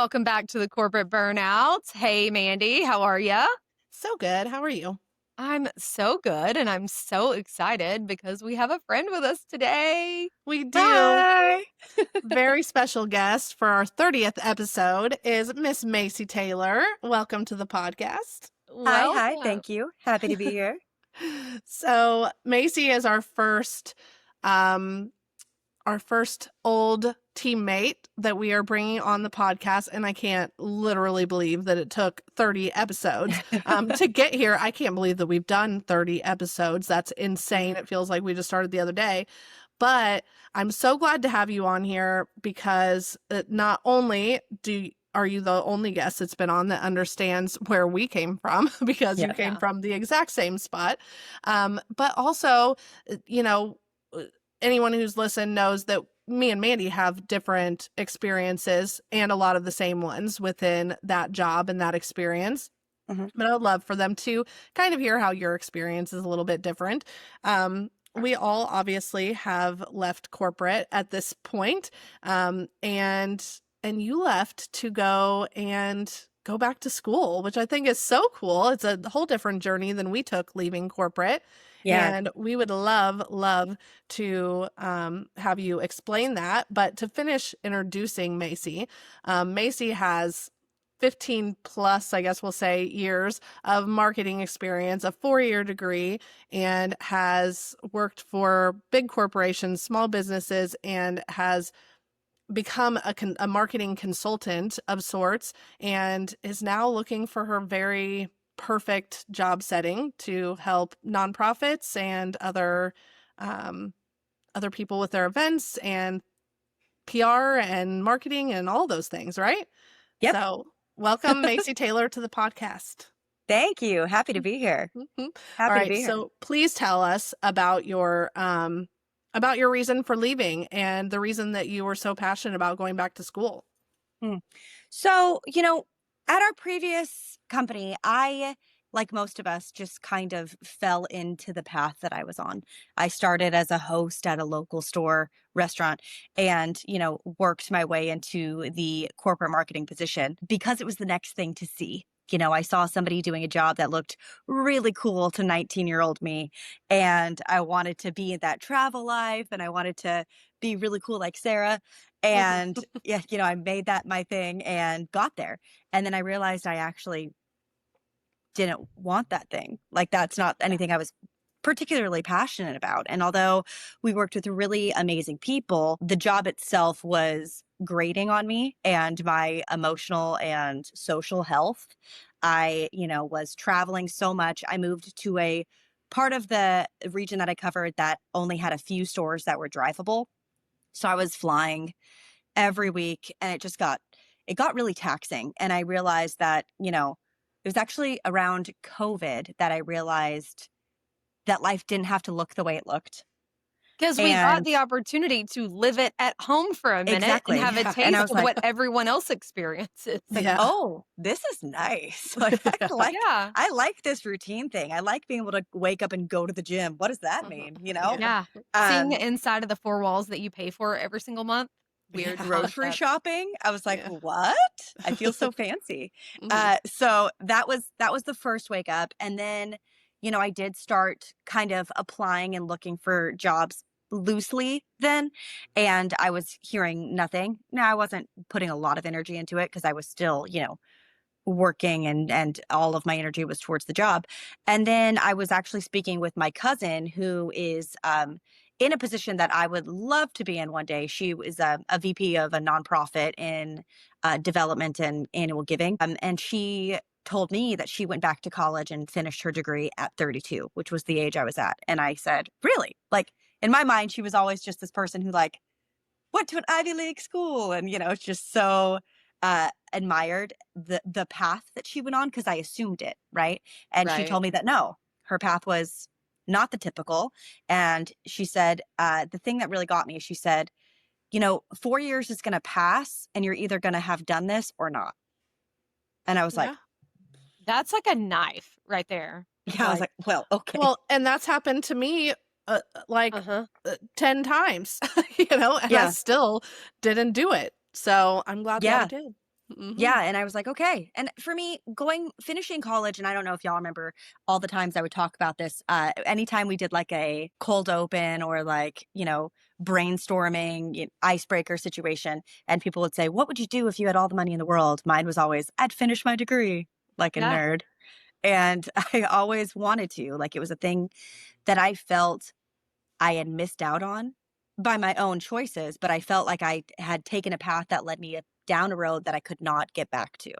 welcome back to the Corporate Burnouts. Hey, Mandy, how are ya? So good. How are you? I'm so good, and I'm so excited because we have a friend with us today. We do. Hi. Very special guest for our 30th episode is Miss Maci Taylor. Welcome to the podcast. Hi. Welcome. Thank you. Happy to be here. So Maci is um, our first old teammate that we are bringing on the podcast, and I can't literally believe that it took 30 episodes to get here. I can't believe that we've done 30 episodes. That's insane. It feels like we just started the other day. But I'm so glad to have you on here because not only are you the only guest that's been on that understands where we came from because you came from the exact same spot, but also, you know, anyone who's listened knows that me and Mandy have different experiences and a lot of the same ones within that job and that experience. Mm-hmm. But I would love for them to kind of hear how your experience is a little bit different. We all obviously have left corporate at this point, and you left to go back to school, which I think is so cool. It's a whole different journey than we took leaving corporate. Yeah. And we would love to have you explain that. But to finish introducing Maci, Maci has 15 plus, I guess we'll say, years of marketing experience, a 4-year degree, and has worked for big corporations, small businesses, and has become a marketing consultant of sorts, and is now looking for her very perfect job setting to help nonprofits and other people with their events and PR and marketing and all those things, right? Yep. So welcome, Maci Taylor, to the podcast. Thank you. Happy to be here. Mm-hmm. Happy All right, to be here. so please tell us about your reason for leaving and the reason that you were so passionate about going back to school. So, at our previous company, I, like most of us, just kind of fell into the path that I was on. I started as a host at a local store restaurant and, worked my way into the corporate marketing position because it was the next thing to see. I saw somebody doing a job that looked really cool to 19-year-old me, and I wanted to be in that travel life, and I wanted to be really cool like Sarah. And yeah, I made that my thing and got there. And then I realized I actually didn't want that thing. Like, that's not anything I was particularly passionate about. And although we worked with really amazing people, the job itself was grating on me and my emotional and social health. I, was traveling so much. I moved to a part of the region that I covered that only had a few stores that were drivable. So I was flying every week, and it got really taxing. And I realized that, it was actually around COVID that I realized that life didn't have to look the way it looked. Because we got the opportunity to live it at home for a minute Exactly. and have a Yeah. taste And I was of like, what everyone else experiences. It's like, Yeah. oh, this is nice. Like, Yeah. I like this routine thing. I like being able to wake up and go to the gym. What does that mean? Yeah. Seeing the inside of the 4 walls that you pay for every single month. Weird Grocery concept. shopping. I was like, what? I feel so fancy. Mhm. So that was the first wake up. And then, I did start kind of applying and looking for jobs loosely then. And I was hearing nothing. Now, I wasn't putting a lot of energy into it because I was still, working and all of my energy was towards the job. And then I was actually speaking with my cousin who is in a position that I would love to be in one day. She is a VP of a nonprofit in development and annual giving. And she told me that she went back to college and finished her degree at 32, which was the age I was at. And I said, really? Like, in my mind, she was always just this person who went to an Ivy League school and, it's just so admired the path that she went on because I assumed it, right? And she told me that no, her path was not the typical. And she said, the thing that really got me, she said, 4 years is going to pass and you're either going to have done this or not. And I was like, that's like a knife right there. yeah, I was like, well, okay. Well, and that's happened to me 10 times, and I still didn't do it. So I'm glad that I did. Yeah, and I was like, "Okay." And for me, finishing college, and I don't know if y'all remember all the times I would talk about this, anytime we did like a cold open or like, brainstorming, icebreaker situation, and people would say, "What would you do if you had all the money in the world?" Mine was always, "I'd finish my degree," like a Yeah. nerd. And I always wanted to, like it was a thing that I felt I had missed out on by my own choices, but I felt like I had taken a path that led me down a road that I could not get back to.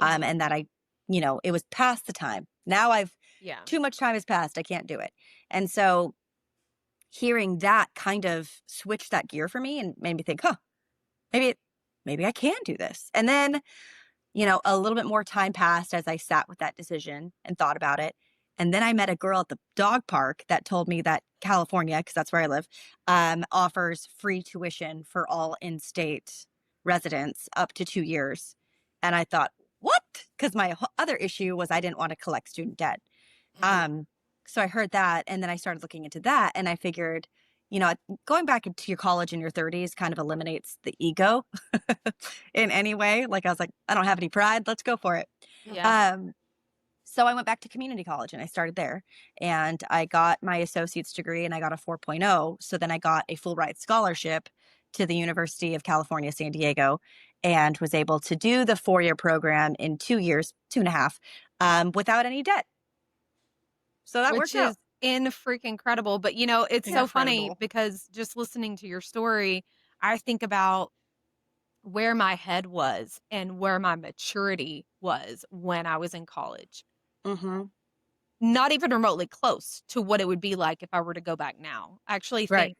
Mhm. And that it was past the time. Now Yeah. too much time has passed. I can't do it. And so hearing that kind of switched that gear for me and made me think, huh, maybe, maybe I can do this. And then a little bit more time passed as I sat with that decision and thought about it. And then I met a girl at the dog park that told me that California, because that's where I live, offers free tuition for all in state residents up to 2 years. And I thought, what? Because my other issue was I didn't want to collect student debt. Mhm. So I heard that. And then I started looking into that. And I figured, going back into your college in your 30s kind of eliminates the ego in any way. Like I was like, I don't have any pride. Let's go for it. Yeah. Um, so I went back to community college and I started there and I got my associate's degree and I got a 4.0. So then I got a full ride scholarship to the University of California, San Diego, and was able to do the 4-year program in 2 years, 2.5, without any debt. So that Which worked out. is in freaking incredible. But it's so Yeah. funny Incredible. because just listening to your story, I think about where my head was and where my maturity was when I was in college. Hmm. Not even remotely close to what it would be like if I were to go back now. I actually Right. think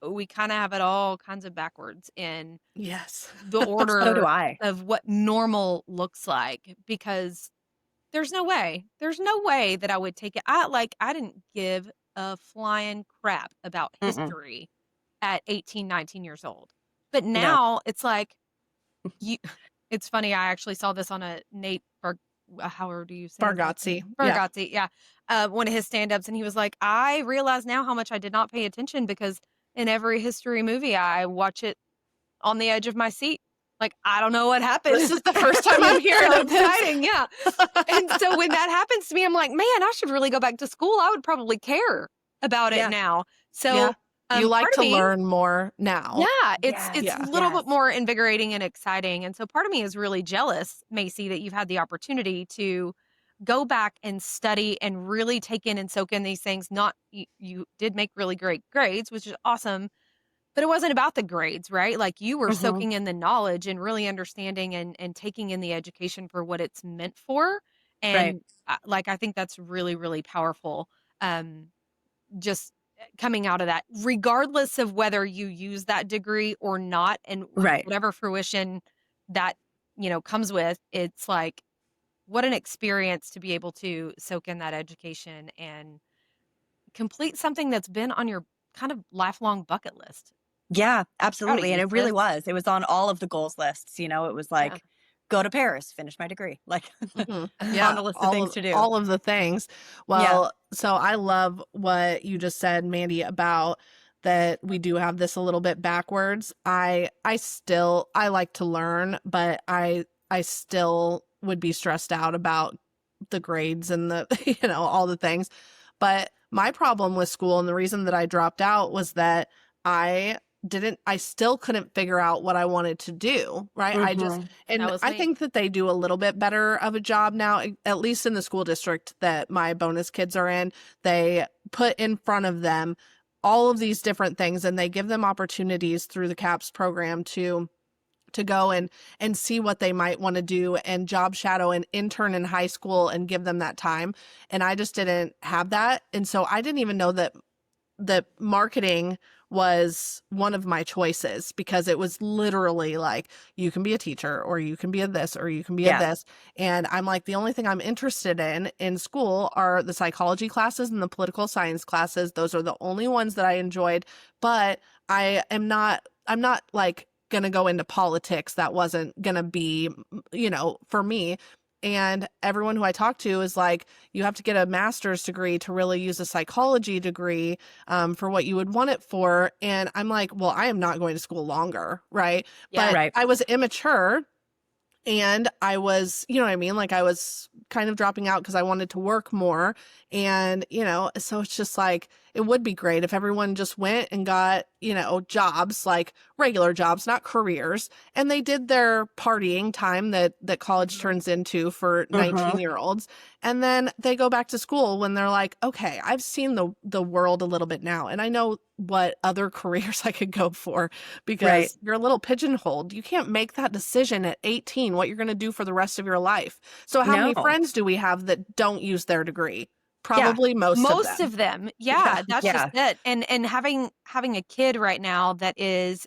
we kind of have it all kinds of backwards in Yes. the So do order I. of what normal looks like because there's no way that I would take it. I didn't give a flying crap about Mm-mm. history at 18, 19 years old. But No. now it's like you it's funny, I actually saw this on a Nate how do you say his last Bargatze. name? Yeah. Bargatze, yeah. One of his stand-ups, and he was like, "I realize now how much I did not pay attention because in every history movie, I watch it on the edge of my seat. Like, I don't know what happened." This is the first time I'm It's hearing so of this. exciting, yeah. And so when that happens to me, I'm like, "Man, I should really go back to school. I would probably care about it Yeah. now." Yeah. So, You like part of to me learn more now. yeah, it's Yes. a Yeah. little Yes. bit more invigorating and exciting, and so part of me is really jealous, Macy, that you've had the opportunity to go back and study and really take in and soak in these things. Not you did make really great grades, which is awesome, but it wasn't about the grades, right? Like, you were Hmm. soaking in the knowledge and really understanding and taking in the education for what it's meant for, Right. and, I think that's really, really powerful, um, just coming out of that, regardless of whether you use that degree or not, and Right. whatever fruition that, comes with, it's like, what an experience to be able to soak in that education and complete something that's been on your kind of lifelong bucket list. Yeah, Proud of absolutely, and you, it really sis. was. It was on all of the goals lists, it was Yeah. like, go to Paris, finish my degree, like, Mhm. on Yeah, the list of things to do. all of the things. Yeah. Well, so I love what you just said, Mandy, about that we do have this a little bit backwards. I like to learn, but I still would be stressed out about the grades and the all the things. But my problem with school and the reason that I dropped out was that I I still couldn't figure out what I wanted to do, right? Mhm. That And was I me. think that they do a little bit better of a job now, at least in the school district that my bonus kids are in. They put in front of them all of these different things and they give them opportunities through the CAPS program to go and see what they might want to do and job shadow and intern in high school and give them that time. And I just didn't have that. And so I didn't even know that marketing was one of my choices because it was literally like, you can be a teacher or you can be a this or you can be a Yeah. this. And I'm like, the only thing I'm interested in school are the psychology classes and the political science classes. Those are the only ones that I enjoyed. But I'm not like going to go into politics. That wasn't going to be, for me. And everyone who I talk to is like, you have to get a master's degree to really use a psychology degree for what you would want it for. And I'm like, well, I am not going to school longer, right? Yeah. But Right. I was immature And I was, you know what I mean? Like I was kind of dropping out because I wanted to work more. And, so it's just like, it would be great if everyone just went and got, jobs, like regular jobs, not careers. And they did their partying time that college Mhm. turns into for Uh-huh. 19-year-olds. And then they go back to school when they're like, okay, I've seen the world a little bit now. And I know what other careers I could go for, Right. because you're a little pigeonholed. You can't make that decision at 18 what you're going to do for the rest of your life. So how many No. friends do we have that don't use their degree? Yeah. Probably most of Most them. of them. Yeah. Yeah, that's just Yeah. it. And having a kid right now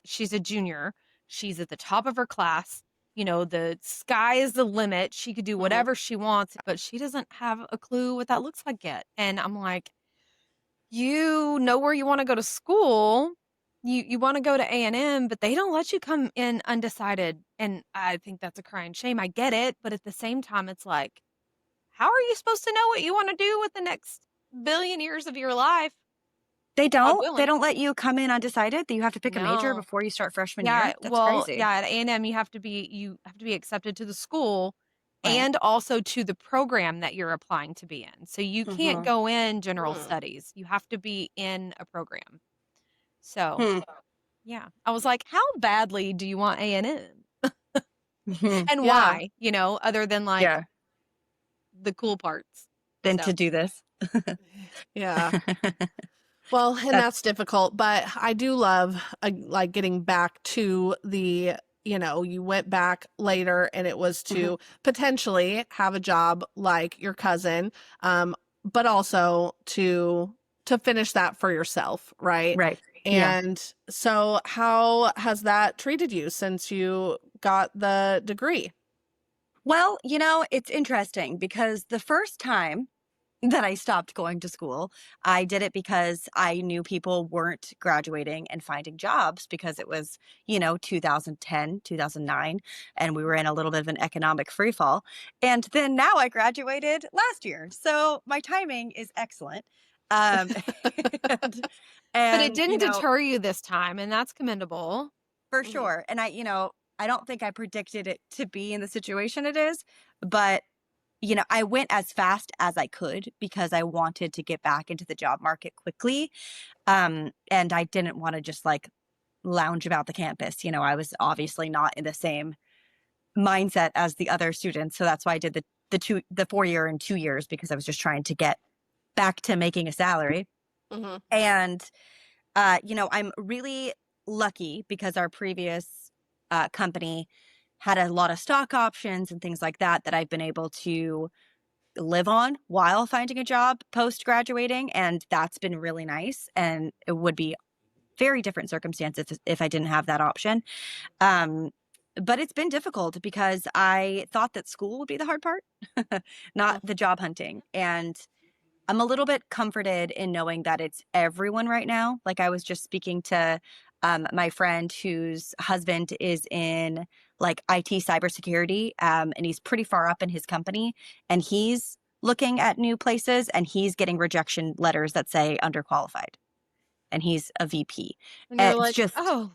she's a junior. She's at the top of her class. The sky is the limit. She could do Mhm. whatever she wants, but she doesn't have a clue what that looks like yet. And I'm like, you know where you want to go to school. You want to go to A&M, but they don't let you come in undecided. And I think that's a crying shame. I get it, but at the same time it's like, how are you supposed to know what you want to do with the next billion years of your life? They God don't? They willing. don't let you come in undecided? That you have to pick a major No. before you start freshman Yeah, year? That's well, crazy. yeah, at A&M you have to be accepted to the school Right. and also to the program that you're applying to be in. So you can't Mhm. go in general Hmm. studies. You have to be in a program. So, Hmm. yeah. I was like, how badly do you want A&M? Mhm. And Yeah. why, other than like Yeah. the cool parts. Then So, to do this. Yeah. Well, and That's that's difficult, but I do love like getting back to you went back later and it was mhm. to potentially have a job like your cousin, but also to finish that for yourself, right? Right. Yeah. And so how has that treated you since you got the degree? Well, it's interesting because the first time that I stopped going to school, I did it because I knew people weren't graduating and finding jobs because it was, 2010, 2009, and we were in a little bit of an economic free fall. And then now I graduated last year. So my timing is excellent. Um, and, but it and, didn't deter you this time, and that's commendable. for Mhm. sure. And I don't think I predicted it to be in the situation it is, but I went as fast as I could because I wanted to get back into the job market quickly. And I didn't want to just like lounge about the campus. I was obviously not in the same mindset as the other students. So that's why I did the 4 year in 2 years, because I was just trying to get back to making a salary. Mhm. And I'm really lucky because our previous company had a lot of stock options and things like that I've been able to live on while finding a job post graduating. And that's been really nice. And it would be very different circumstances if I didn't have that option. Um, but it's been difficult because I thought that school would be the hard part, not Mhm. the job hunting. And I'm a little bit comforted in knowing that it's everyone right now. Like I was just speaking to my friend whose husband is in like IT cybersecurity, and he's pretty far up in his company, and he's looking at new places, and he's getting rejection letters that say underqualified, and he's a VP. And you're It's like, just "Oh,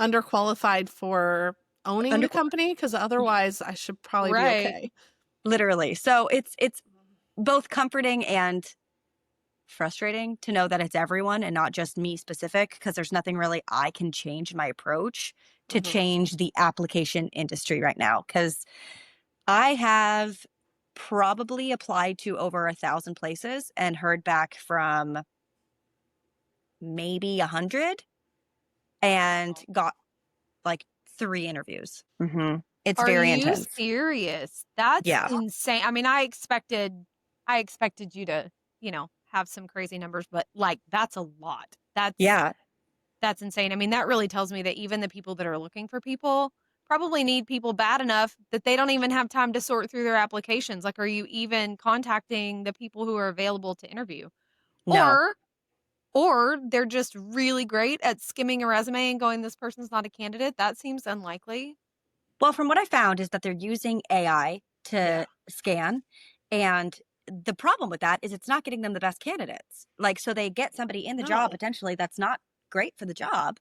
Underqualified for owning under the company, because otherwise I should probably be right." okay. literally. So it's both comforting and frustrating to know that it's everyone and not just me specific, because there's nothing really I can change in my approach to Mhm. change the application industry right now, because I have probably applied to over 1,000 places and heard back from maybe 100 and got like 3 interviews. It's Are very you intense. serious? That's Yeah. insane. I mean, I expected you to, have some crazy numbers, but like that's a lot. Yeah. That's insane. I mean, that really tells me that even the people that are looking for people probably need people bad enough that they don't even have time to sort through their applications. Like, are you even contacting the people who are available to interview? No. Or or they're just really great at skimming a resume and going, this person's not a candidate. That seems unlikely. Well, from what I found is that they're using AI Yeah. to scan. And the problem with that is it's not getting them the best candidates. Like, so they get somebody in the job No. potentially that's not great for the job,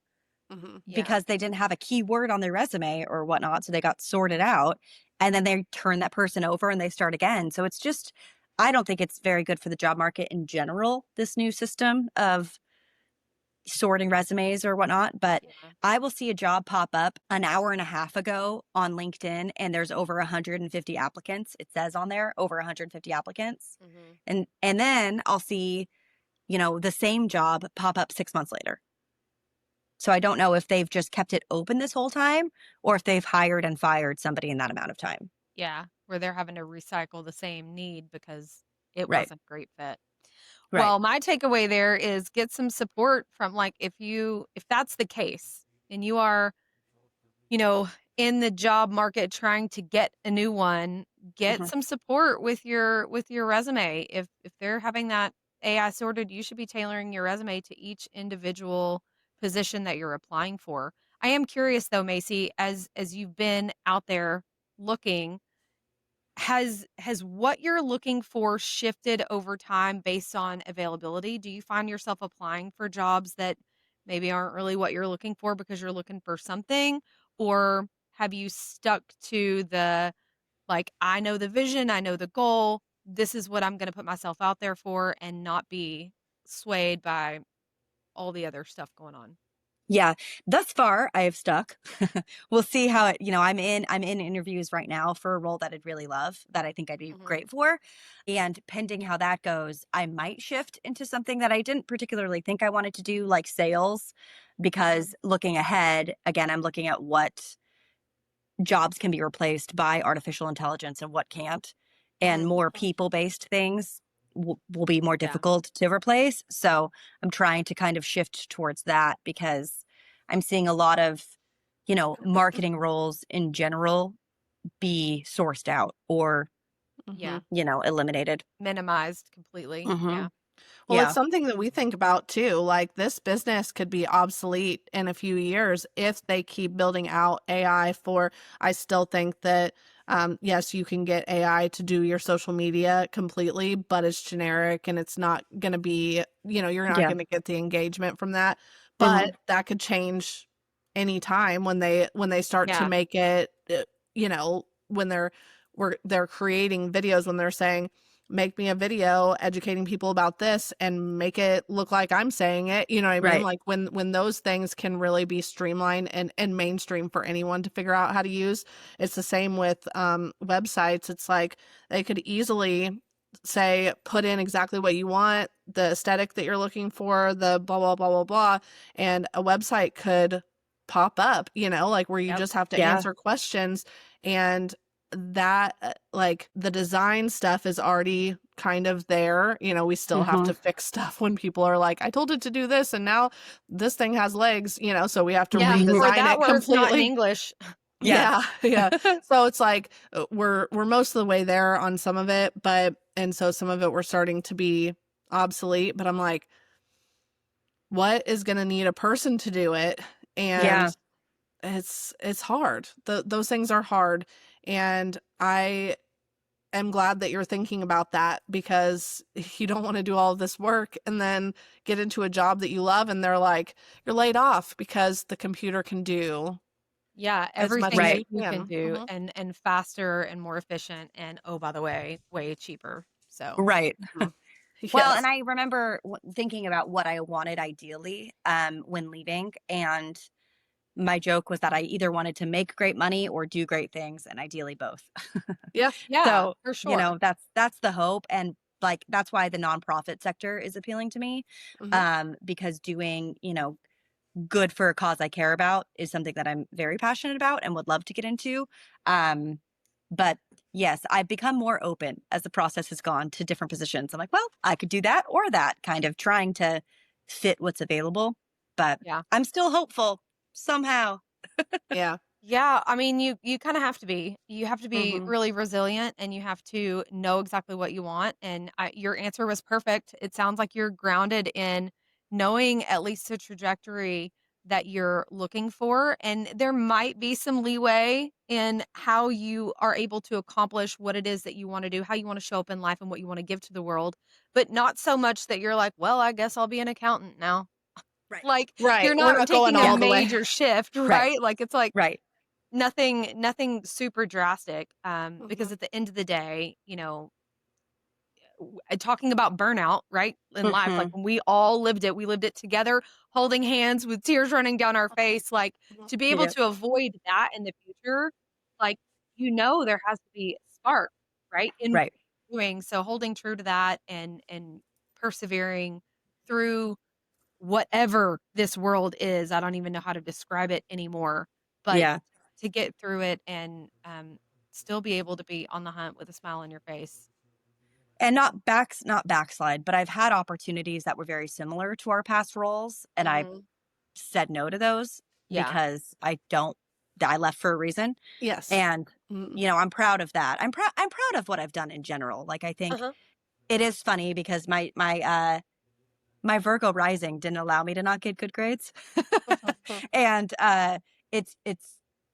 Yeah. because they didn't have a keyword on their resume or whatnot. So they got sorted out and then they turn that person over and they start again. So it's just, I don't think it's very good for the job market in general, this new system of sorting resumes or whatnot. But Yeah. I will see a job pop up an hour and a half ago on LinkedIn and there's over 150 applicants. It says on there over 150 applicants. Mhm. And then I'll see, the same job pop up 6 months later. So I don't know if they've just kept it open this whole time or if they've hired and fired somebody in that amount of time. Yeah, where they're having to recycle the same need because it Right. wasn't a great fit. Right. Well, my takeaway there is get some support from like if that's the case and you are, you know, in the job market trying to get a new one, get Mhm. some support with your resume. If they're having that AI sorted, you should be tailoring your resume to each individual position that you're applying for. I am curious though, Macy, as you've been out there looking, has what you're looking for shifted over time based on availability? Do you find yourself applying for jobs that maybe aren't really what you're looking for because you're looking for something? Or have you stuck to the, like, I know the vision, I know the goal, this is what I'm going to put myself out there for and not be swayed by all the other stuff going on? Yeah. Thus far, I have stuck. We'll see how I'm in interviews right now for a role that I'd really love, that I think I'd be Hmm. great for. And pending how that goes, I might shift into something that I didn't particularly think I wanted to do, like sales, Hmm. because looking ahead, again, I'm looking at what jobs can be replaced by artificial intelligence and what can't. And Hmm. more people based things will be more Yeah. difficult to replace. So I'm trying to kind of shift towards that because I'm seeing a lot of, marketing roles in general be sourced out or, Yeah. eliminated. Minimized completely. Hmm. Yeah. Well, it's Yeah. something that we think about too. Like this business could be obsolete in a few years if they keep building out AI for. I still think that, yes, you can get AI to do your social media completely, but it's generic and it's not going to be, you're not Yeah. going to get the engagement from that. But Hmm. that could change any time when they start to Yeah. make it, when they're creating videos, when they're saying, make me a video educating people about this and make it look like I'm saying it. You know what I mean? Right. Like when those things can really be streamlined and mainstream for anyone to figure out how to use. It's the same with websites. It's like they could easily say, put in exactly what you want, the aesthetic that you're looking for, the blah, blah, blah, blah, blah. And a website could pop up, like where you Yep. just have to Yeah. answer questions. And that like the design stuff is already kind of there. We still have Hmm. to fix stuff when people are like, I told it to do this and now this thing has legs, so we have to Yeah, or redesign that it word's not in completely. English. Yeah. Yeah, yeah. So it's like we're most of the way there on some of it, and so some of it we're starting to be obsolete, but I'm like, what is going to need a person to do it? And Yeah. it's hard. Those things are hard, and I am glad that you're thinking about that because you don't want to do all of this work and then get into a job that you love and they're like, you're laid off because the computer can do Yeah, as much everything as that Right. you you can can. do and faster and more efficient and, oh, by the way, way cheaper. So, Right. Mhm. Well, and Yes. I remember thinking about what I wanted ideally when leaving. And my joke was that I either wanted to make great money or do great things, and ideally both. Yeah. yeah, So, for sure. that's the hope. And like, that's why the nonprofit sector is appealing to me, Hmm. because doing, good for a cause I care about is something that I'm very passionate about and would love to get into. Um, but yes, I've become more open as the process has gone to different positions. I'm like, well, I could do that or that, kind of trying to fit what's available. But Yeah. I'm still hopeful somehow. Yeah. Yeah, I mean, you kinda have to be. You have to be Hmm. really resilient, and you have to know exactly what you want, and your answer was perfect. It sounds like you're grounded in knowing at least the trajectory that you're looking for, and there might be some leeway in how you are able to accomplish what it is that you wanna do, how you wanna show up in life, and what you wanna give to the world, but not so much that you're like, "Well, I guess I'll be an accountant now." Right. Like, Right. you're We're not not going taking a all the way. major shift, Right. right? Like, it's like Right. nothing super drastic, because Mhm. at the end of the day, talking about burnout, right, in life, like, Mhm. when we all lived it, we lived it together, holding hands with tears running down our face, like, Mhm. to be able Yeah. to avoid that in the future, like, there has to be a spark, right, in what Right. you're doing, so holding true to that and persevering through whatever this world is. I don't even know how to describe it anymore, but Yeah. to get through it and, still be able to be on the hunt with a smile on your face. And not backslide, but I've had opportunities that were very similar to our past roles, and I Mhm. said no to those Yeah. because I left for a reason, Yes. and, Mhm. I'm proud of that. I'm proud of what I've done in general. Like, I think Uh-huh. it is funny because my Virgo rising didn't allow me to not get good grades. And, it's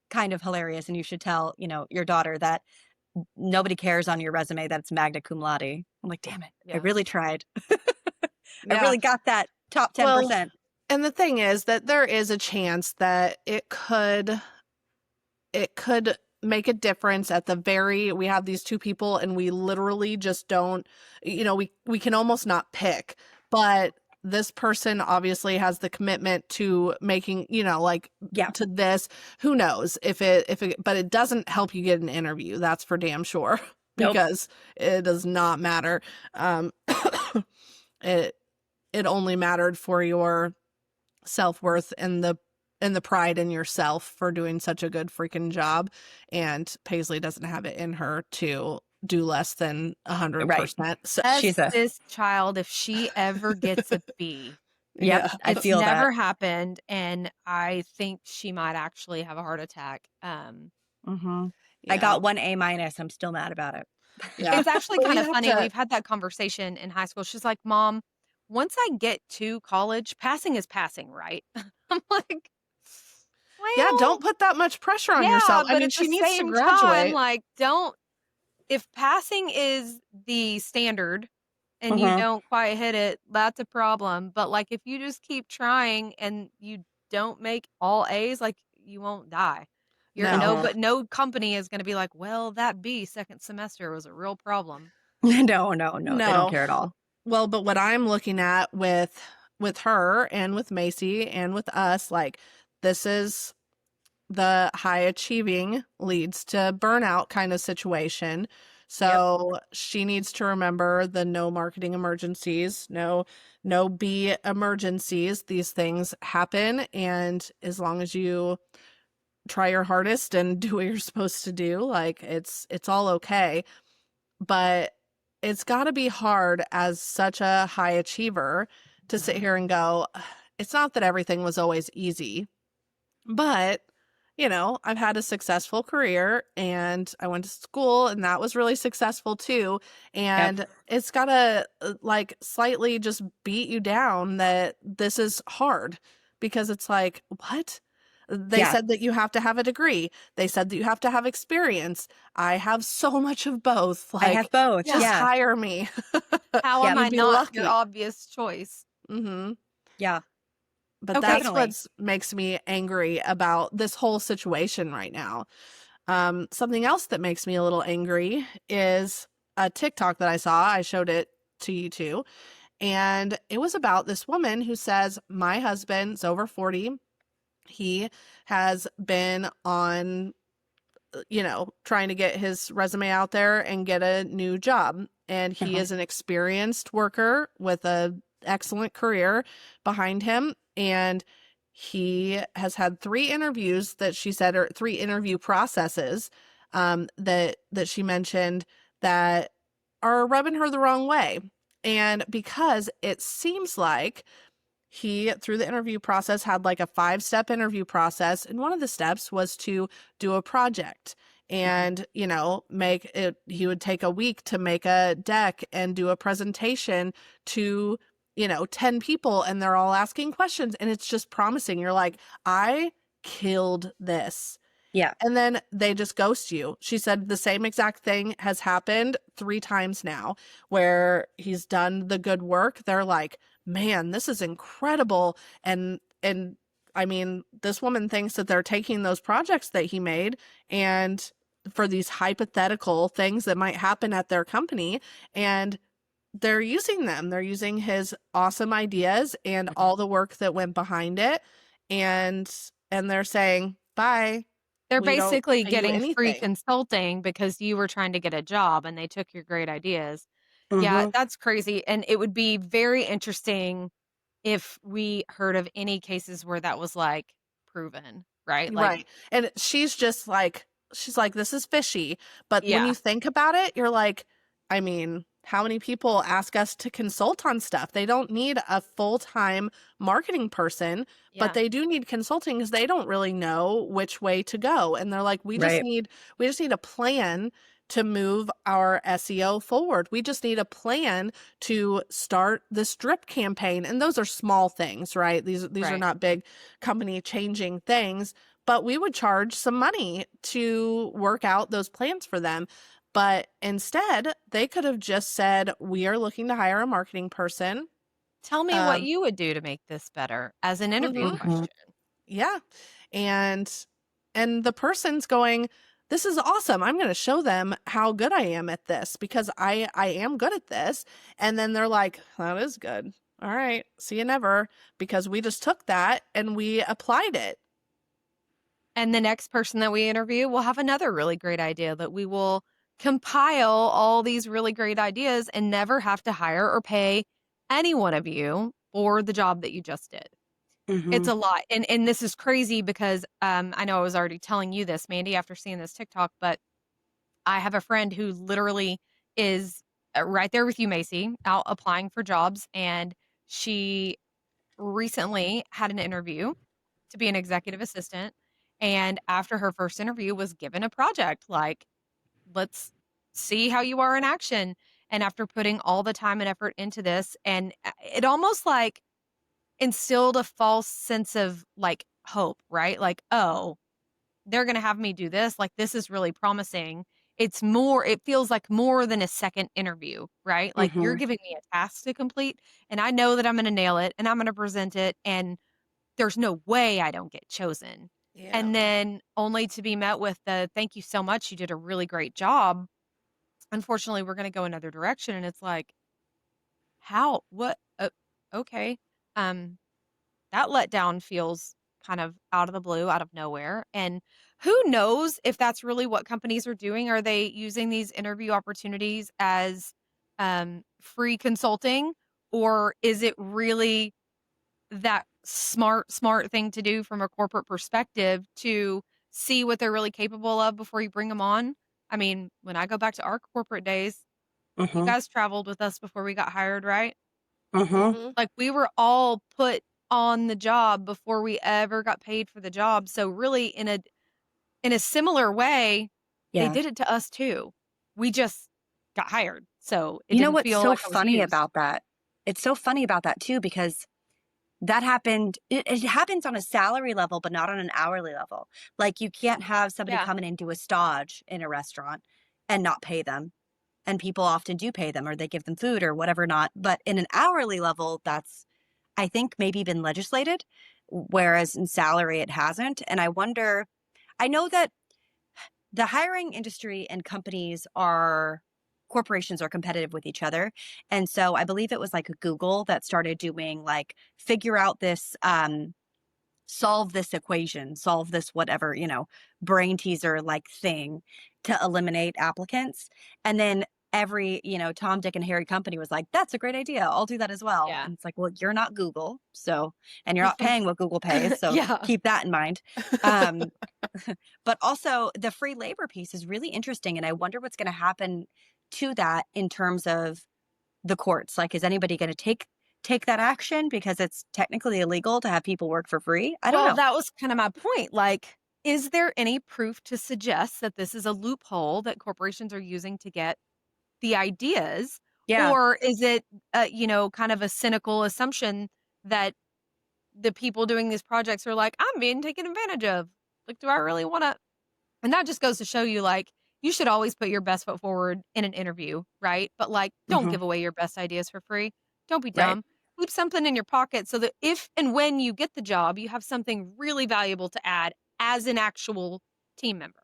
kind of hilarious, and you should tell, your daughter that nobody cares on your resume that it's magna cum laude. I'm like, "Damn it, I Yeah. really tried." I Yeah. really got that top Well, 10%. and the thing is that there is a chance that it could make a difference at the very we have these two people and we literally just don't we can almost not pick, but this person obviously has the commitment to making like Yeah. to this. Who knows if it but it doesn't help you get an interview, that's for damn sure. Nope. Because it does not matter. um it it only mattered for your self-worth and the pride in yourself for doing such a good freaking job, and Paisley doesn't have it in her to do less than Right. 100%. So Bless She's a this child if she ever gets a B. Yep, yeah. I It's feel that. never happened, and I think she might actually have a heart attack. Mhm. I Yeah. got 1 A minus, I'm still mad about it. Yeah. It's actually But we kind of have funny. to We've had that conversation in high school. She's like, "Mom, once I get to college, passing is passing, right?" I'm like, yeah, "Well, don't put that much pressure on yeah, yourself. I but mean, at the she needs to same time, graduate. like, don't if passing is the standard and you Mhm. don't quite hit it, that's a problem, but, like, if you just keep trying and you don't make all A's, like, you won't die. You're No. no company is gonna be like, "Well, that B 2nd semester was a real problem." No, no, no, they don't No. care at all. Well, but what I'm looking at with her and with Macy and with us, like, this is the high achieving leads to burnout kind of situation. Yep. So she needs to remember the no marketing emergencies, no B emergencies. These things happen, and as long as you try your hardest and do what you're supposed to do, like it's all okay. But it's got to be hard as such a high achiever to sit here and go, it's not that everything was always easy, but, I've had a successful career and I went to school and that was really successful too. Yep. And it's got to like slightly just beat you down that this is hard, because it's like, what? They Yeah. said that you have to have a degree. They said that you have to have experience. I have so much of both. I have Like, both. just Yeah. hire me. How am Yep. I You'd be not your lucky. obvious choice? Hmm. Yeah. But Okay. that's Definitely. what makes me angry about this whole situation right now. Something else that makes me a little angry is a TikTok that I saw. I showed it to you too. And it was about this woman who says, my husband's over 40. He has been on, trying to get his resume out there and get a new job. And he Uh-huh. is an experienced worker with a excellent career behind him. And he has had 3 interviews that she said, or 3 interview processes, that she mentioned that are rubbing her the wrong way. And because it seems like he, through the interview process, had like a 5-step interview process. And one of the steps was to do a project Mhm. and, make it, he would take a week to make a deck and do a presentation to, 10 people, and they're all asking questions. And it's just promising. You're like, I killed this. Yeah. And then they just ghost you. She said the same exact thing has happened 3 times now, where he's done the good work. They're like, man, this is incredible. And I mean, this woman thinks that they're taking those projects that he made and for these hypothetical things that might happen at their company, and they're using them. They're using his awesome ideas and all the work that went behind it, and they're saying, "Bye. They're We don't basically pay you getting free anything." consulting because you were trying to get a job and they took your great ideas. Yeah, Mhm. that's crazy, and it would be very interesting if we heard of any cases where that was, like, proven, right? Like Right. And she's like, "This is fishy." But when you yeah, think about it, you're like, I mean, how many people ask us to consult on stuff? They don't need a full-time marketing person, but yeah. they do need consulting because they don't really know which way to go. And they're like, Right. we just need a plan to move our SEO forward. We just need a plan to start this drip campaign. And those are small things, right? These are Right. not big company changing things, but we would charge some money to work out those plans for them. But instead, they could have just said, "We are looking to hire a marketing person." Tell me what Um, you would do to make this better as an interview mhm, Mhm. question. yeah. And the person's going, "This is awesome. I'm going to show them how good I am at this because I am good at this." And then they're like, "That is good. All right. See you never," because we just took that and we applied it. And the next person that we interview will have another really great idea that we will compile all these really great ideas and never have to hire or pay any one of you for the job that you just did. It's Mhm. a lot. And this is crazy because I know I was already telling you this, Mandy, after seeing this TikTok, but I have a friend who literally is right there with you, Macy, out applying for jobs. And she recently had an interview to be an executive assistant. And after her first interview was given a project, like, let's see how you are in action. And after putting all the time and effort into this, and it almost like instilled a false sense of like hope, right? Like, oh, they're going to have me do this. Like, this is really promising. It's more, it feels like more than a second interview, right? Like, you're Mhm. giving me a task to complete, and I know that I'm going to nail it and I'm going to present it. And there's no way I don't get chosen. Yeah. And then only to be met with the thank you so much. You did a really great job. Unfortunately, we're going to go another direction. And it's like, how? What? Okay. Um, that letdown feels kind of out of the blue, out of nowhere. And who knows if that's really what companies are doing? Are they using these interview opportunities as free consulting? Or is it really that smart thing to do from a corporate perspective to see what they're really capable of before you bring them on? I mean, when I go back to our corporate days, you Mhm. guys traveled with us before we got hired, right? Mhm. Mhm. Like, we were all put on the job before we ever got paid for the job, so really in a similar way, they Yeah. did it to us too. We just got hired, so it You know didn't what's feel so like I was funny used. about that? It's so funny about that too because that happened it happens on a salary level, but not on an hourly level. Like, you can't have somebody Yeah, come in and do a stage in a restaurant and not pay them, and people often do pay them or they give them food or whatever not, but in an hourly level, that's, I think, maybe been legislated, whereas in salary it hasn't, and I wonder, I know that the hiring industry and companies are corporations are competitive with each other. And so I believe it was like Google that started doing like figure out this solve this equation, solve this whatever, brain teaser like thing to eliminate applicants. And then every, Tom, Dick, and Harry company was like, that's a great idea. I'll do that as well. yeah. And it's like, well, you're not Google. So, and you're not paying what Google pays. So Yeah. keep that in mind. Um, but also the free labor piece is really interesting. And I wonder what's going to happen to that in terms of the courts. Like, is anybody going to take that action because it's technically illegal to have people work for free? I don't Well, know. that was kinda my point, like, is there any proof to suggest that this is a loophole that corporations are using to get the ideas? Yeah. Or is it, kind of a cynical assumption that the people doing these projects are like, "I'm being taken advantage of. Like, do I really wanna." And that just goes to show you, like, you should always put your best foot forward in an interview, right? But, like, don't Hmm. give away your best ideas for free. Don't be Right. dumb. keep something in your pocket so that if and when you get the job, you have something really valuable to add as an actual team member.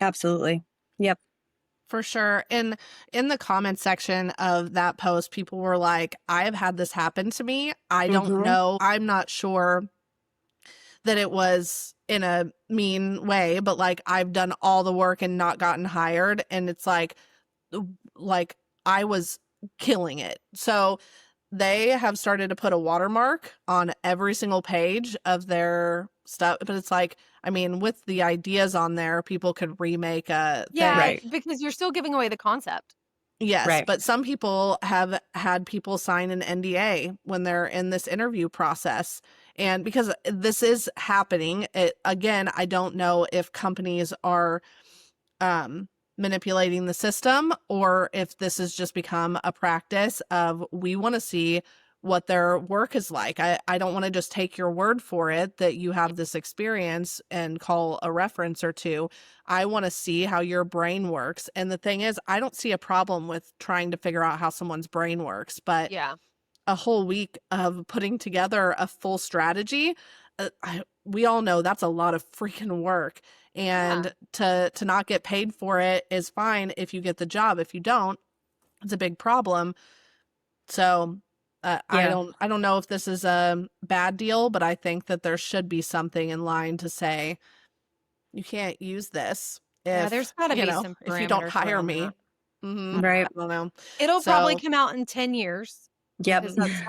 Absolutely. Yep. For sure. And in the comment section of that post, people were like, I have had this happen to me. I don't Mhm. know. I'm not sure that it was in a mean way, but like I've done all the work and not gotten hired. And it's like I was killing it. So they have started to put a watermark on every single page of their stuff. But it's like, I mean, with the ideas on there, people could remake a Yeah, thing. Right. because you're still giving away the concept. Yes, Right. but some people have had people sign an NDA when they're in this interview process. And because this is happening, again, I don't know if companies are um, manipulating the system or if this has just become a practice of we want to see what their work is like. I don't want to just take your word for it that you have this experience and call a reference or two. I want to see how your brain works. And the thing is, I don't see a problem with trying to figure out how someone's brain works, but Yeah. a whole week of putting together a full strategy, we all know that's a lot of freaking work. Yeah. And to not get paid for it is fine if you get the job. If you don't, it's a big problem. So Yeah. I don't know if this is a bad deal, but I think that there should be something in line to say you can't use this Yeah, there's if gotta be some if you don't parameters hire around me. that. Right. I don't know. It'll probably So come out in 10 years Yep. because that's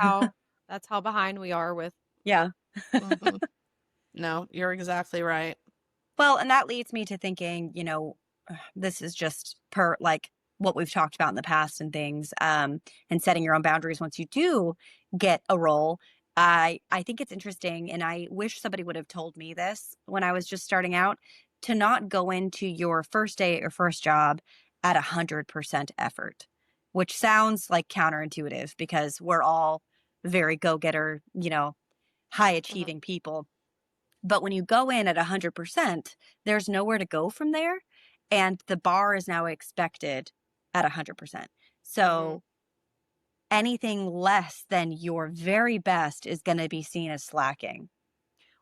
how behind we are with. Yeah. mhm. No, you're exactly right. Well, and that leads me to thinking, this is just per like what we've talked about in the past and things, and setting your own boundaries once you do get a role. I think it's interesting, and I wish somebody would have told me this when I was just starting out, to not go into your first day or first job at 100% effort, which sounds like counterintuitive because we're all very go-getter, high Mhm. achieving people. But when you go in at 100%, there's nowhere to go from there. And the bar is now expected at 100%. Mhm. So anything less than your very best is going to be seen as slacking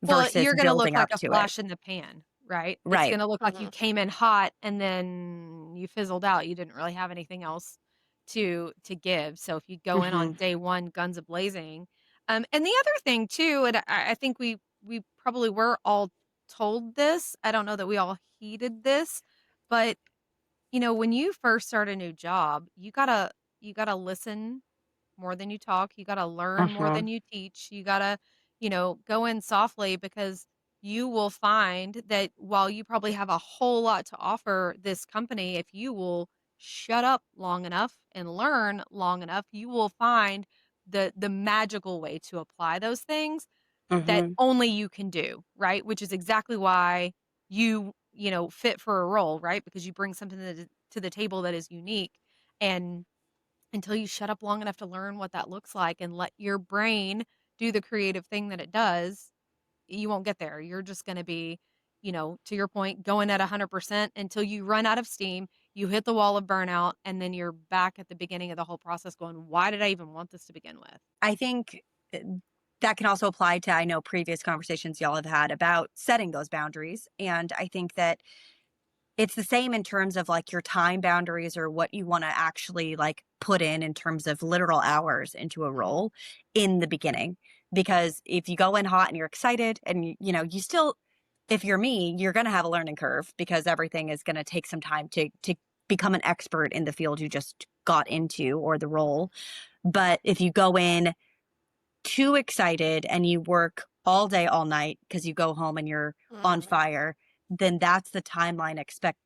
Well, versus you're gonna look building like up a to it. flash in the pan, right? It's Right. gonna look like you Mhm. came in hot and then you fizzled out. You didn't really have anything else to give. So if you go in on Hmm. day one, guns a blazing. And the other thing too, and I think we probably were all told this. I don't know that we all heeded this, but when you first start a new job, you gotta listen more than you talk. You gotta learn more Uh-huh. than you teach. You gotta, go in softly because you will find that while you probably have a whole lot to offer this company, if you will shut up long enough and learn long enough, you will find the magical way to apply those things that Hmm. only you can do, right? Which is exactly why fit for a role, right? Because you bring something to the table that is unique. And until you shut up long enough to learn what that looks like and let your brain do the creative thing that it does, you won't get there. You're just going to be, to your point, going at 100% until you run out of steam, you hit the wall of burnout, and then you're back at the beginning of the whole process going, why did I even want this to begin with? I think that can also apply to, I know, previous conversations y'all have had about setting those boundaries. And I think that it's the same in terms of like your time boundaries or what you want to actually like put in terms of literal hours into a Mhm. role in the beginning. Because if you go in hot and you're excited and you still, if you're me, you're going to have a learning curve because everything is going to take some time to become an expert in the field you just got into or the role. But if you go in too excited and you work all day, all night because you go home and you're on Mhm. fire, then that's the timeline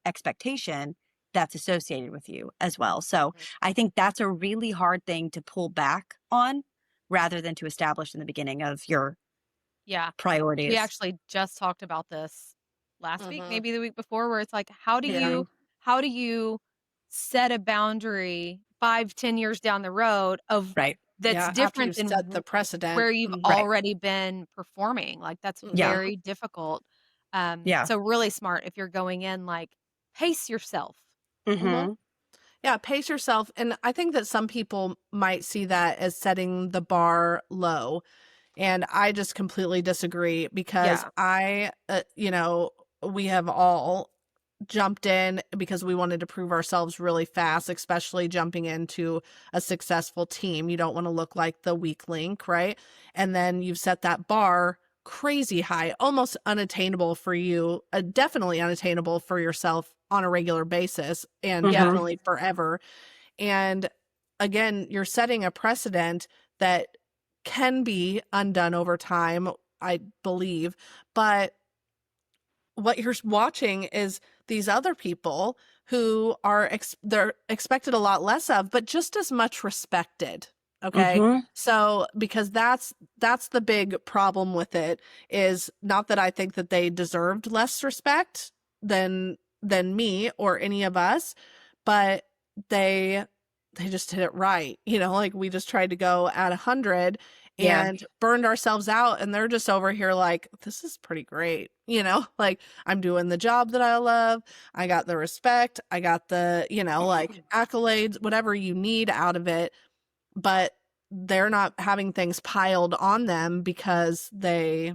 expectation that's associated with you as well. So Mhm. I think that's a really hard thing to pull back on rather than to establish in the beginning of your Yeah. We priorities. actually just talked about this last week, Mhm. maybe the week before, where it's like, how do Yeah. you how do you set a boundary 5, 10 years down the road of Right. that's Yeah, after you different than set the precedent. where you've Mhm. Right. already been performing? Like, that's Yeah. Mhm. very difficult. Yeah. So really smart if you're going in, like, pace yourself. Mhm. Hmm. Yeah, pace yourself. And I think that some people might see that as setting the bar low. And I just completely disagree because Yeah. we have all jumped in because we wanted to prove ourselves really fast, especially jumping into a successful team. You don't want to look like the weak link, right? And then you've set that bar crazy high, almost unattainable for you, definitely unattainable for yourself on a regular basis, and Yeah. definitely forever. And again, you're setting a precedent that can be undone over time, I believe. But what you're watching is these other people who are they're expected a lot less of, but just as much respected. Okay. Mm-hmm. So because that's the big problem with it, is not that I think that they deserved less respect than me or any of us, but they they just did it right. Like we just tried to go at 100 Yeah. and burned ourselves out, and they're just over here like, this is pretty great. Like, I'm doing the job that I love. I got the respect. I got the, like accolades, whatever you need out of it. But they're not having things piled on them because they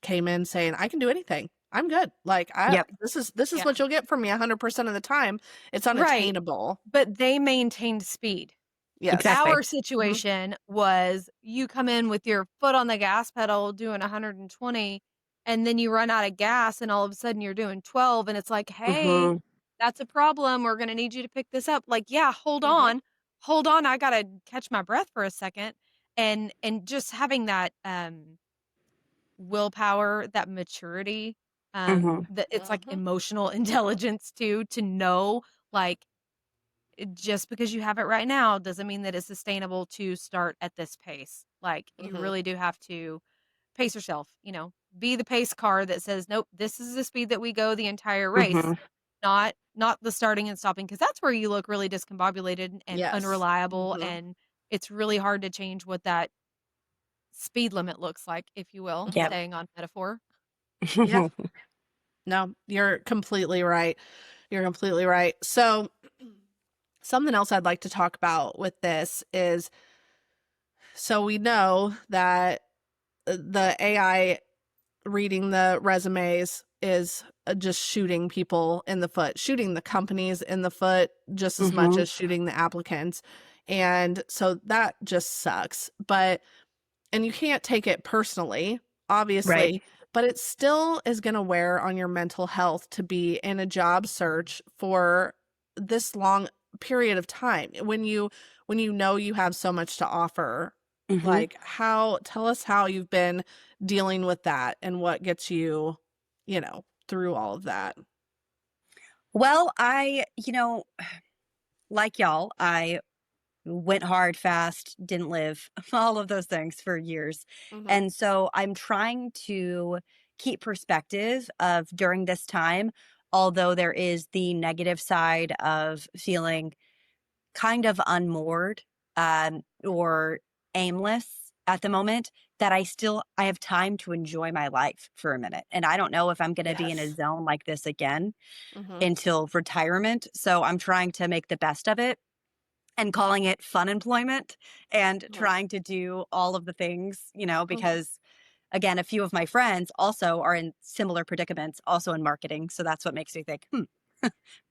came in saying, I can do anything. I'm good. Like, Yep. this is Yeah. what you'll get from me 100% of the time. It's Right. unattainable. But they maintained speed. Yes. Exactly. Our Mhm. situation was you come in with your foot on the gas pedal doing 120, and then you run out of gas and all of a sudden you're doing 12, and it's like, "Hey, Mm-hmm. that's a problem. We're gonna need you to pick this up." Like, "Yeah, hold Mhm. on. Hold on. I gotta catch my breath for a second." And just having that willpower, that maturity, Mm-hmm. that it's like Mhm. emotional intelligence too, to know like just because you have it right now doesn't mean that it's sustainable to start at this pace. Like you Mhm. really do have to pace yourself, be the pace car that says, nope, this is the speed that we go the entire race, Mm-hmm. not the starting and stopping, because that's where you look really discombobulated and Yes. unreliable, Mhm. and it's really hard to change what that speed limit looks like, if you will, Yep. staying on metaphor. Yeah. No, you're completely right. You're completely right. So, something else I'd like to talk about with this is, so we know that the AI reading the resumes is just shooting people in the foot, shooting the companies in the foot just as much Mm-hmm. as shooting the applicants. And so that just sucks. And you can't take it personally, Right. obviously, but it still is going to wear on your mental health to be in a job search for this long period of time when you know you have so much to offer. Mm-hmm. Like, tell us how you've been dealing with that and what gets you, through all of that. Well, like y'all, I went hard, fast, didn't live, all of those things for years. Mhm. And so I'm trying to keep perspective of during this time, although there is the negative side of feeling kind of unmoored or aimless at the moment, that I have time to enjoy my life for a minute. And I don't know if I'm going to be in a Yes. zone like this again Mhm. until retirement. So I'm trying to make the best of it and calling it fun employment and Mhm. trying to do all of the things, Mhm. because again, a few of my friends also are in similar predicaments, also in marketing. So that's what makes me think,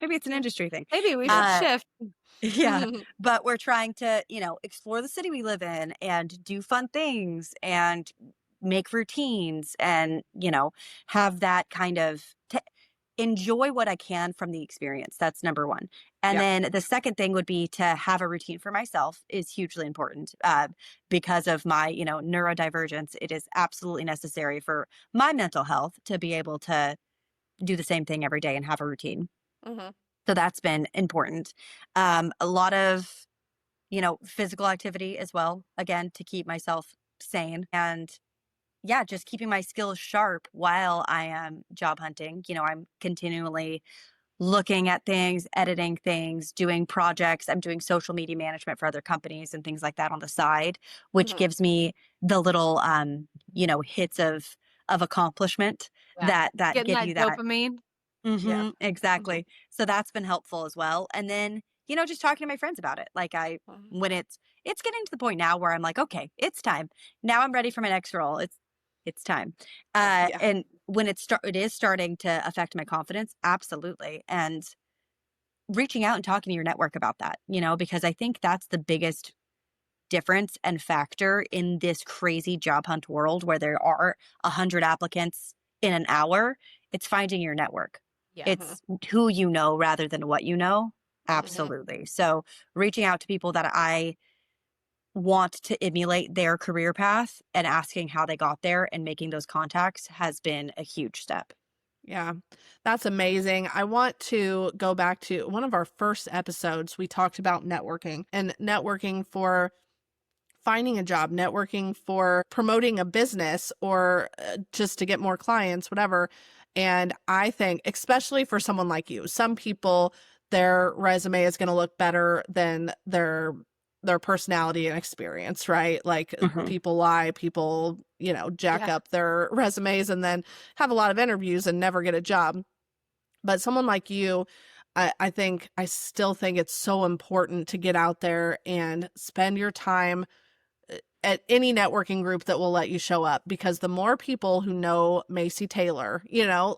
maybe it's an Yeah. industry thing. Maybe we should Yeah. Uh, shift. yeah, but we're trying to, explore the city we live in and do fun things and make routines and, have that kind of enjoy what I can from the experience. That's number one. And Yeah. then the second thing would be to have a routine for myself is hugely important because of my, neurodivergence. It is absolutely necessary for my mental health to be able to do the same thing every day and have a routine. Mhm. So that's been important. A lot of, physical activity as well, again, to keep myself sane. And yeah, just keeping my skills sharp while I am job hunting. I'm continually looking at things, editing things, doing projects. I'm doing social media management for other companies and things like that on the side, which Mhm. gives me the little hits of accomplishment Yeah. that Getting give that you that. dopamine. Yeah. Mhm, Mhm. exactly. So that's been helpful as well. And then, just talking to my friends about it. Like when it's getting to the point now where I'm like, okay, it's time. Now I'm ready for my next role. It's time. Yeah. And when it is starting to affect my confidence, absolutely. And reaching out and talking to your network about that, because I think that's the biggest difference and factor in this crazy job hunt world where there are 100 applicants in an hour. It's finding your network. Yeah. It's who you know rather than what you know. Mhm. Absolutely. So reaching out to people that I want to emulate their career path and asking how they got there and making those contacts has been a huge step. Yeah, that's amazing. I want to go back to one of our first episodes. We talked about networking and networking for finding a job, networking for promoting a business or just to get more clients, whatever. And I think, especially for someone like you, some people, their resume is going to look better than their personality and experience, right? Like Hmm. people lie, people, jack Yeah. up their resumes and then have a lot of interviews and never get a job. But someone like you, I still think it's so important to get out there and spend your time at any networking group that will let you show up, because the more people who know Maci Taylor,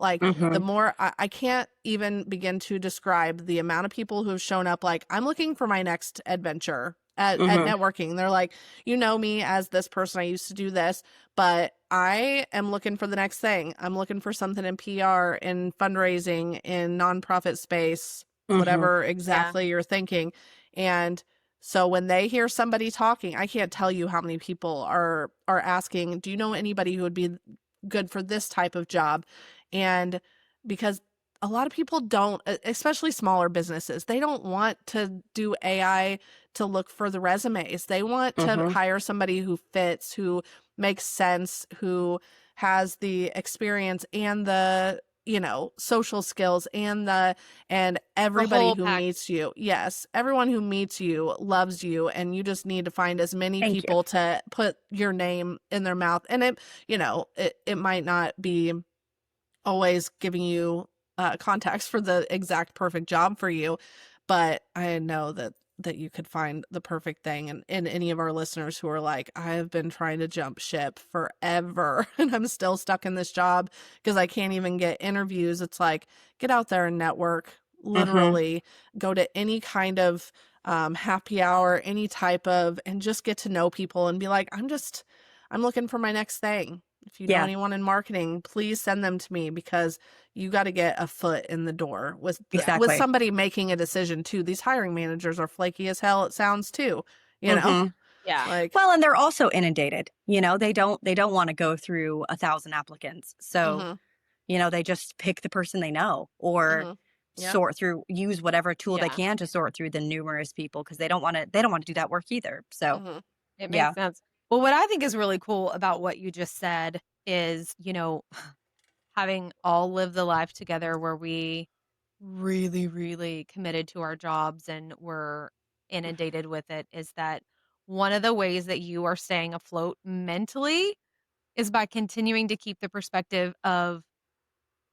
like the Hmm. more I can't even begin to describe the amount of people who have shown up like, I'm looking for my next adventure at Hmm. networking. They're like, me as this person, I used to do this, but I am looking for the next thing. I'm looking for something in PR, in fundraising, in nonprofit space, Hmm. whatever Yeah. exactly you're thinking. And so when they hear somebody talking, I can't tell you how many people are asking, "Do you know anybody who would be good for this type of job?" And because a lot of people don't, especially smaller businesses, they don't want to do AI to look for the resumes. They want to Hmm. hire somebody who fits, who makes sense, who has the experience and the, social skills and The everybody whole who pack. meets you. Yes, everyone who meets you loves you, and you just need to find as many Thank you. people to put your name in their mouth. And it might not be always giving you contacts for the exact perfect job for you, but I know that you could find the perfect thing. And any of our listeners who are like, I have been trying to jump ship forever and I'm still stuck in this job because I can't even get interviews. It's like, get out there and network. Hmm. Literally go to any kind of happy hour, any type of, and just get to know people and be like, I'm looking for my next thing. If you know Yeah, anyone in marketing, please send them to me, because you got to get a foot in the door with exactly. somebody making a decision too. These hiring managers are flaky as hell, it sounds too, Hmm. Yeah. like, Well, and they're also inundated. They don't want to go through 1,000 applicants. So, mhm, they just pick the person they know or mhm, yep, use whatever tool they Yeah. can to sort through the numerous people because they don't want to do that work either. So, mhm, It yeah. makes sense. Well, what I think is really cool about what you just said is, having all lived the life together where we really, really committed to our jobs and were inundated with it, is that one of the ways that you are staying afloat mentally is by continuing to keep the perspective of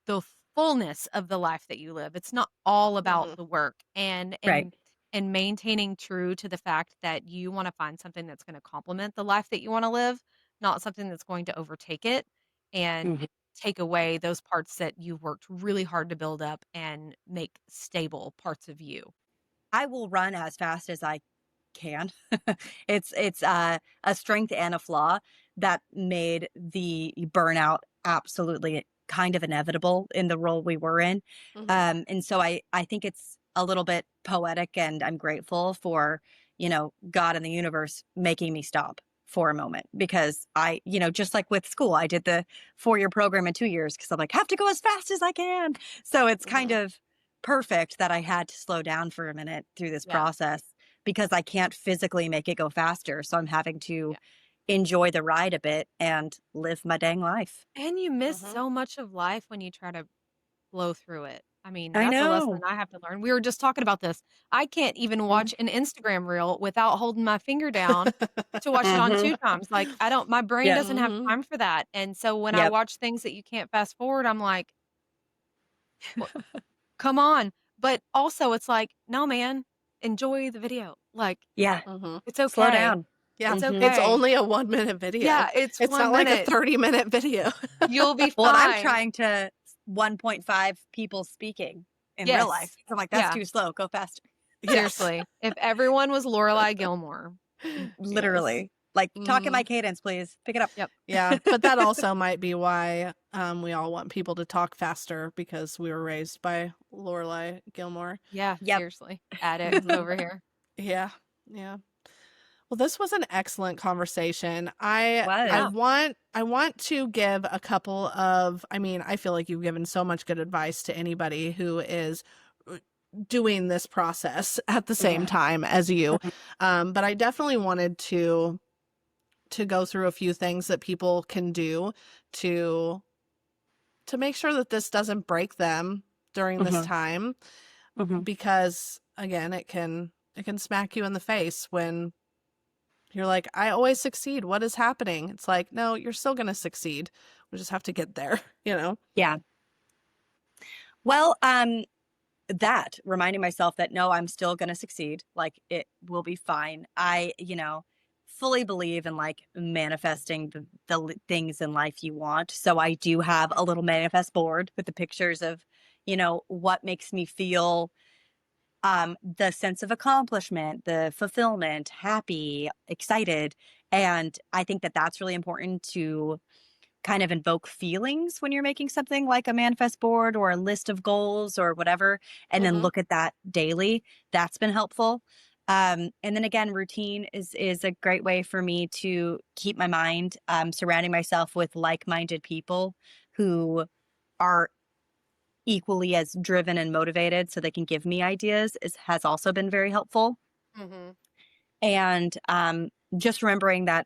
the fullness of the life that you live. It's not all about mhm, the work, and Right. maintaining true to the fact that you want to find something that's going to complement the life that you want to live, not something that's going to overtake it and Mhm. take away those parts that you've worked really hard to build up and make stable parts of you. I will run as fast as I can. It's a strength and a flaw that made the burnout absolutely kind of inevitable in the role we were in. mhm, And so I think it's a little bit poetic, and I'm grateful for, God and the universe making me stop for a moment because just like with school, I did the 4-year program in 2 years because I'm like, have to go as fast as I can. So it's kind mhm, of perfect that I had to slow down for a minute through this Yeah. process because I can't physically make it go faster. So I'm having to Yeah. enjoy the ride a bit and live my dang life. And you miss mhm, so much of life when you try to blow through it. I mean, I that's a lesson know. I have to learn. We were just talking about this. I can't even Mhm. watch an Instagram reel without holding my finger down to watch it on Mhm. 2 times. Like, I don't my brain Yep. doesn't have mhm, time for that. And so when I Yep. watch things that you can't fast forward, I'm like, "W come on." But also it's like, "No, man. enjoy the video. Like, Yeah. Mhm. it's Slow okay. down. Yeah. It's Mhm. It's okay. only a 1-minute video. Yeah, it's It's not 1 like a minute. 30-minute video. You'll be Well, and I'm fine. trying to 1.5 people speaking in real life. Yes. I'm like, that's Yeah, too slow. Go faster. Yes. seriously. If everyone was Lorelai Gilmore. Yes. Literally. Like, talk at my Mhm. cadence, please. Pick it up. Yep. Yeah, but that also might be why we all want people to talk faster because we were raised by Lorelai Gilmore. Yeah, Yep. seriously. Addicts Mhm. over here. Yeah, yeah. Well, this was an excellent conversation. I Was. want to give a couple of, I mean, I feel like you've given so much good advice to anybody who is doing this process at the same Mhm. time as you. Mhm. But I definitely wanted to go through a few things that people can do to make sure that this doesn't break them during this Mhm. time, Mhm. because again, it can smack you in the face when you're like, I always succeed, what is happening? It's like, no, you're still going to succeed, we just have to get there. Yeah. Well, that reminding myself that no, I'm still going to succeed. Like, it will be fine. I, fully believe in like manifesting the things in life you want. So I do have a little manifest board with the pictures of, what makes me feel the sense of accomplishment, the fulfillment, happy, excited. And I think that that's really important to kind of invoke feelings when you're making something like a manifest board or a list of goals or whatever, and then Hmm. look at that daily. That's been helpful. And then again, routine is a great way for me to keep my mind, surrounding myself with like-minded people who are equally as driven and motivated so they can give me ideas has also been very helpful. Hmm. And just remembering that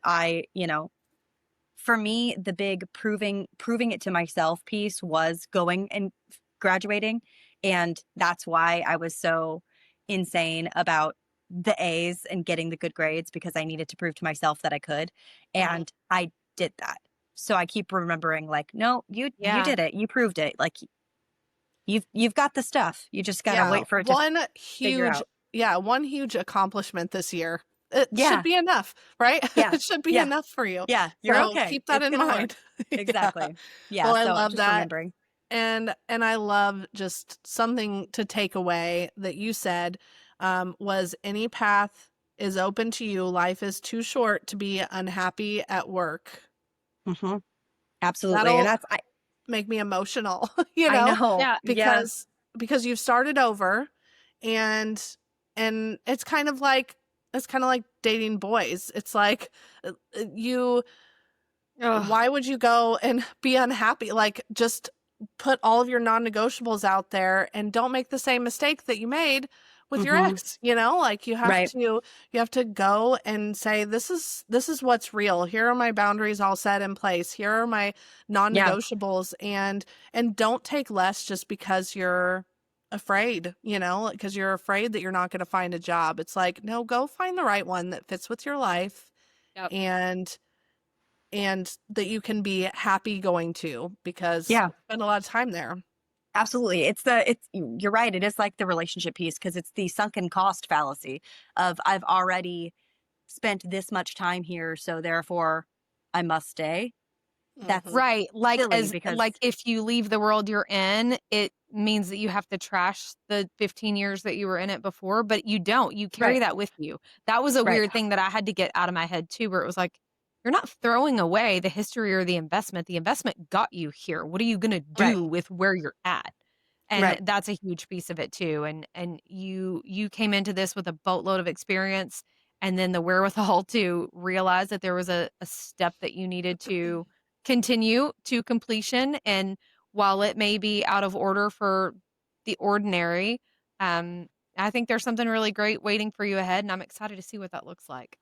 for me, the big proving it to myself piece was going and graduating. And that's why I was so insane about the A's and getting the good grades, because I needed to prove to myself that I could. Hmm. And I did that. So I keep remembering, like, no, you Yeah. did it. You proved it. Like, you've got the stuff. You just gotta Yeah, wait for it to figure out. one huge accomplishment this year. It should Yeah. be enough, right? Yeah. It should be Yeah. enough for you. Yeah. You're So okay. keep that It's in gonna work. mind. Yeah. Exactly. Yeah. Well, I So love just that. remembering. And I love just something to take away that you said, was any path is open to you. Life is too short to be unhappy at work. Hmm. Absolutely. And That'll that's, make me emotional, I know. Yeah. Yeah. because you've started over, and it's kind of like dating boys. It's like, you Ugh. why would you go and be unhappy? Like, just put all of your non-negotiables out there and don't make the same mistake that you made with your Hmm. ex. Like, Right. you have to go and say, this is what's real. Here are my boundaries all set in place. Here are my Yeah. non-negotiables, and don't take less just because you're afraid, because you're afraid that you're not going to find a job. It's like, no, go find the right one that fits with your life, Yep. and that you can be happy going to, because Yeah. you spend a lot of time there. Absolutely. You're right. It is like the relationship piece, because it's the sunken cost fallacy of I've already spent this much time here, so therefore I must stay. That's Mhm. Right. Like, silly because if you leave the world you're in, it means that you have to trash the 15 years that you were in it before, but you don't. You carry right, that with you. That was a right, weird thing that I had to get out of my head too, where it was like, you're not throwing away the history or the investment. The investment got you here. What are you going to right, do with where you're at? And right. that's a huge piece of it too. And you came into this with a boatload of experience, and then the wherewithal to realize that there was a step that you needed to continue to completion. And while it may be out of order for the ordinary, um, I think there's something really great waiting for you ahead. And I'm excited to see what that looks like.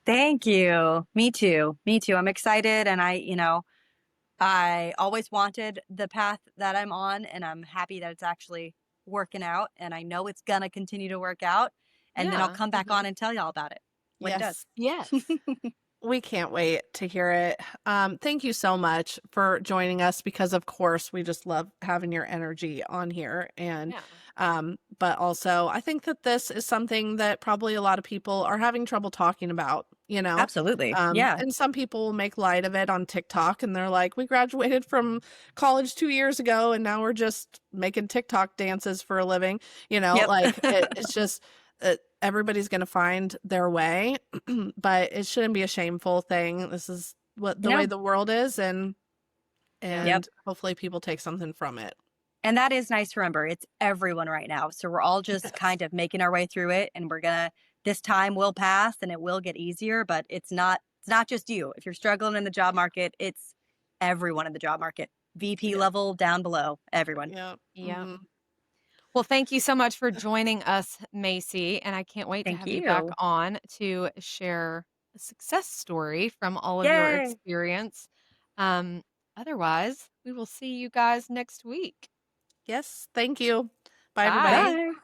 Thank you. Me too. Me too. I'm excited, and I always wanted the path that I'm on, and I'm happy that it's actually working out, and I know it's gonna continue to work out, and then I'll Yeah. come back Mhm. on and tell y'all about it when it does. Yes. Yes. We can't wait to hear it. Thank you so much for joining us because, of course, we just love having your energy on here. And, Yeah. but also, I think that this is something that probably a lot of people are having trouble talking about, you know? Absolutely. Yeah. And some people will make light of it on TikTok and they're like, we graduated from college 2 years ago and now we're just making TikTok dances for a living. Yep. Like it's just, everybody's going to find their way, but it shouldn't be a shameful thing. This is what the way No. the world is, Yeah. Yep. hopefully people take something from it. And that is nice to remember. It's everyone right now. So we're all just Yes. kind of making our way through it, and this time will pass and it will get easier, but it's not just you. If you're struggling in the job market, it's everyone in the job market. VP Yeah. level down below, everyone. Yeah. Yeah. Mhm. Well, thank you so much for joining us, Maci, and I can't wait to Thank have you back you. on to share a success story from all of your Yay. experience. Um, Otherwise, we will see you guys next week. Yes. Thank you. Bye, everybody. Bye. Bye.